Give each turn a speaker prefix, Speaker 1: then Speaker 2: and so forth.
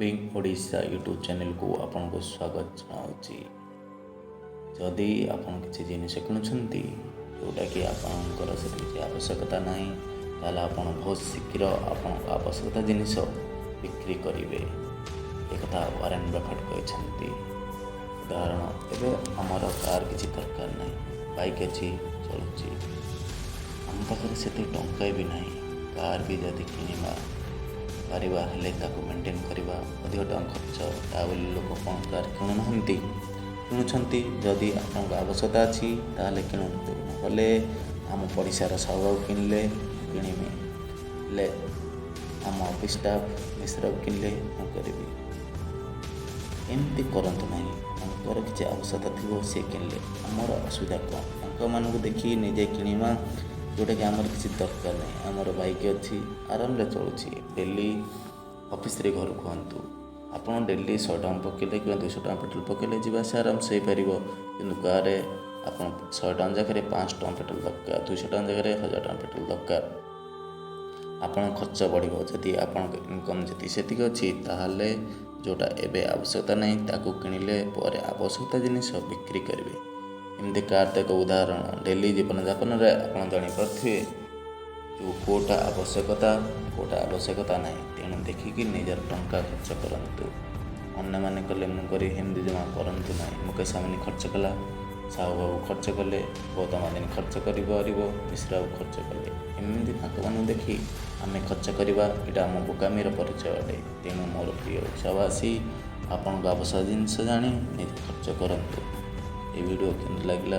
Speaker 1: Drink Odisha YouTube channel को आपन को स्वागत जनाऊँगी। जदि आपन किसी जिनिस किणुंट जोटा कि आपणकर से किसी आवश्यकता ना ताल आपन बहुत शीघ्र आपन आवश्यकता जिनिस बिक्री करेंगे। एक वारेन बफेट कहते उदाहरण एवं आमर कार किसी दरकार ना बाइक अच्छी चलुची आम पाखे से टंका भी ना कार भी जदि किणवा पारिबा हेले ताको मेंटेन करवा अधिक टଙ୍କା खर्च ताबले लोक कौन कार किणुंट जदि आपन आवश्यकता अच्छी ताले किणुंतु नहले आम पड़िशार साहू किणले किणीमी ले आम ऑफिस स्टाफ मिश्र किणले मु करी एमती करतु ना आमर किसी आवश्यकता थी सी किणले आमर असुविधा कौन मानक देखी निजे किणवा जोटा कि आमर किसी दरकार नहीं आमर बाइक अच्छी आराम से चलुची डेली ऑफिस रे घर कहतु आपड़ डेली 100 टଙ୍କା पकेले कि 200 टଙ୍କା पेट्रोल पकेले जावास आराम से हो कि कार आप 100 टଙ୍କା जगह 500 टଙ୍କା पेट्रोल दरकार 200 टଙ୍କା जगह 1000 टଙ୍କା पेट्रोल दरकार आपण खर्च बढ़ो जदि आपण इनकम जी से अच्छी ताहले जोटा एबे आवश्यकता नहीं ताकू किणिले पर आवश्यकता जिनिस बिक्री करेंगे। एमती कार तो एक उदाहरण डेली जीवन यापन में आप जापे जो कोटा आवश्यकता ना तेणु देखिकी निजर टंका खर्च करूँ अन्य मैंने कले मुझे हिंदी जमा करूँ ना मुकेश आम्बानी खर्च कला साहू बाबू खर्च कले गौतम आदानी खर्च कर मिश्रा खर्च कले एमती मान देखी आम खर्च करवा यहाँ आम बोकामीर परिचय अटे। तेणु मोर प्रिय उत्साहवासी आपन आवश्यक जिनस जानी निज खर्च करूँ। ये वीडियो केमती लगे